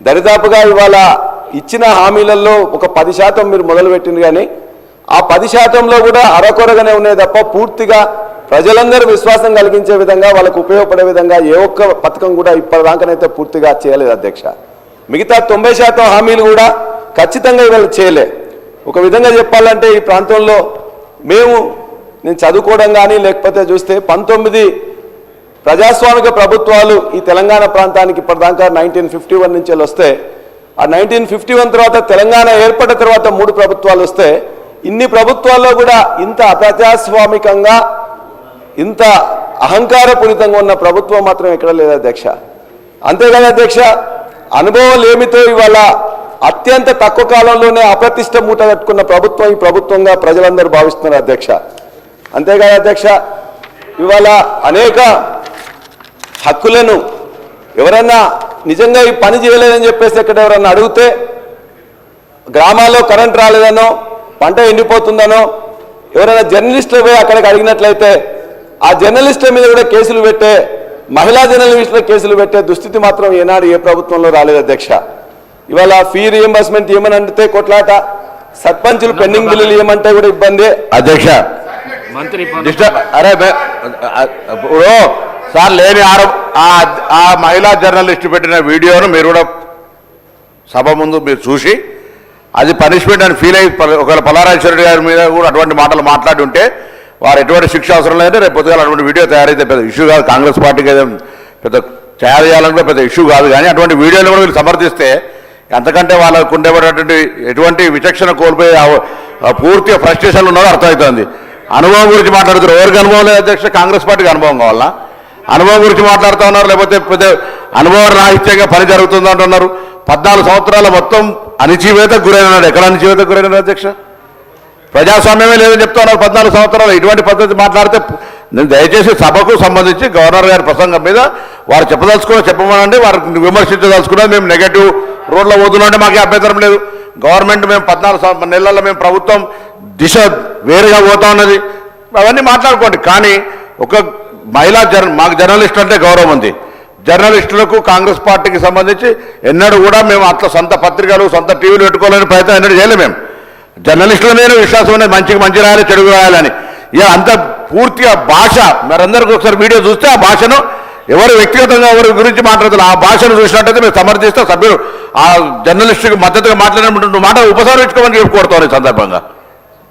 దరిదాపుగా ఇవాళ ఇచ్చిన హామీలలో ఒక 10% మీరు మొదలుపెట్టింది, కానీ ఆ 10%లో కూడా అరకొరగానే ఉన్నాయి తప్ప పూర్తిగా ప్రజలందరూ విశ్వాసం కలిగించే విధంగా వాళ్ళకు ఉపయోగపడే విధంగా ఏ ఒక్క పథకం కూడా ఇప్పటిదాకానైతే పూర్తిగా చేయలేదు అధ్యక్ష. మిగతా 90% హామీలు కూడా ఖచ్చితంగా ఇవాళ చేయలే. ఒక విధంగా చెప్పాలంటే ఈ ప్రాంతంలో నేను చదువుకోవడం కానీ లేకపోతే చూస్తే 19 ప్రజాస్వామిక ప్రభుత్వాలు ఈ తెలంగాణ ప్రాంతానికి ఇప్పటిదాకా 1951 నుంచి వస్తే, ఆ 1951 తర్వాత తెలంగాణ ఏర్పడిన తర్వాత 3 ప్రభుత్వాలు వస్తే, ఇన్ని ప్రభుత్వాల్లో కూడా ఇంత అప్రజాస్వామికంగా ఇంత అహంకారపూరితంగా ఉన్న ప్రభుత్వం మాత్రం ఎక్కడ లేదు అధ్యక్ష. అంతేకాదు అధ్యక్ష, అనుభవం లేమితో ఇవాళ అత్యంత తక్కువ కాలంలోనే అప్రతిష్ట మూట కట్టుకున్న ప్రభుత్వం ఈ ప్రభుత్వంగా ప్రజలందరూ భావిస్తున్నారు అధ్యక్ష. అంతేకాదు అధ్యక్ష, ఇవాళ అనేక హక్కులను ఎవరన్నా నిజంగా ఈ పని చేయలేదని చెప్పేసి ఎక్కడ ఎవరన్నా అడిగితే, గ్రామాల్లో కరెంట్ రాలేదనో పంట ఎండిపోతుందనో ఎవరైనా జర్నలిస్టులు పోయి అక్కడికి అడిగినట్లయితే ఆ జర్నలిస్టుల మీద కూడా కేసులు పెట్టే, మహిళా జర్నలిస్టుల కేసులు పెట్టే దుస్థితి మాత్రం ఏనాడు ఏ ప్రభుత్వంలో రాలేదు అధ్యక్ష. ఇవాళ ఫీ రియంబర్స్మెంట్ ఏమని అంటే కొట్లాట, సర్పంచులు పెండింగ్ బిల్లులు ఏమంటే కూడా ఇబ్బంది అధ్యక్ష. అరే సార్ లేని ఆ మహిళా జర్నలిస్ట్ పెట్టిన వీడియోను మీరు కూడా సభ ముందు మీరు చూసి అది పనిష్మెంట్ అని ఫీల్ అయ్యి ఒకవేళ పల్లారాజేశ్వరరెడ్డి గారి మీద కూడా అటువంటి మాటలు మాట్లాడి ఉంటే వారు ఎటువంటి శిక్ష అవసరం లేదంటే రేపు పొద్దుగా అటువంటి వీడియో తయారైతే పెద్ద ఇష్యూ కాదు. కాంగ్రెస్ పార్టీకి అయితే పెద్ద తయారు చేయాలంటే పెద్ద ఇష్యూ కాదు. కానీ అటువంటి వీడియోలు కూడా వీళ్ళు సమర్థిస్తే అంతకంటే వాళ్ళకు ఉండేటువంటి ఎటువంటి విచక్షణ కోల్పోయి పూర్తిగా ఫ్రస్ట్రేషన్లు ఉన్నదో అర్థమవుతుంది. అనుభవం గురించి మాట్లాడుతున్నారు. ఎవరికి అనుభవం లేదు అధ్యక్ష? కాంగ్రెస్ పార్టీకి అనుభవం కావాలా? అనుభవం గురించి మాట్లాడుతూ ఉన్నారు, లేకపోతే పెద్ద అనుభవ రాహిత్యంగా పని జరుగుతుంది అంటున్నారు. 14 సంవత్సరాల మొత్తం అణిచివేతకు గురైనాడు. ఎక్కడ అణిచివేతకు గురైనాడు అధ్యక్ష? ప్రజాస్వామ్యమే లేదని చెప్తా ఉన్నారు. 14 సంవత్సరాలు ఇటువంటి పద్ధతి మాట్లాడితే నేను దయచేసి సభకు సంబంధించి గవర్నర్ గారి ప్రసంగం మీద వారు చెప్పమనండి. వారికి విమర్శించదలుచుకున్నా మేము నెగటివ్ రోడ్లో పోతున్నామంటే మాకే అభ్యంతరం లేదు. గవర్నమెంట్ మేము 14 నెలల్లో మేము ప్రభుత్వం దిశ వేరుగా పోతా ఉన్నది, అవన్నీ మాట్లాడుకోండి. కానీ ఒక మాకు జర్నలిస్ట్ అంటే గౌరవం ఉంది. జర్నలిస్టులకు కాంగ్రెస్ పార్టీకి సంబంధించి ఎన్నడూ కూడా మేము అట్లా సొంత పత్రికలు సొంత టీవీలు పెట్టుకోవాలని ప్రయత్నం ఎన్నడూ చేయలేము. మేము జర్నలిస్టుల మీద విశ్వాసం అనేది మంచి రాయాలి, చెడుగు రాయాలని. ఇక అంత పూర్తిగా భాష మరందరికీ ఒకసారి వీడియో చూస్తే ఆ భాషను ఎవరు వ్యక్తిగతంగా ఎవరి గురించి మాట్లాడుతున్నారు ఆ భాషను చూసినట్టయితే మేము సమర్థిస్తే సభ్యులు ఆ జర్నలిస్టుకి మద్దతుగా మాట్లాడినటువంటి మాట ఉపసంహరించుకోమని కోరుతాను ఈ సందర్భంగా.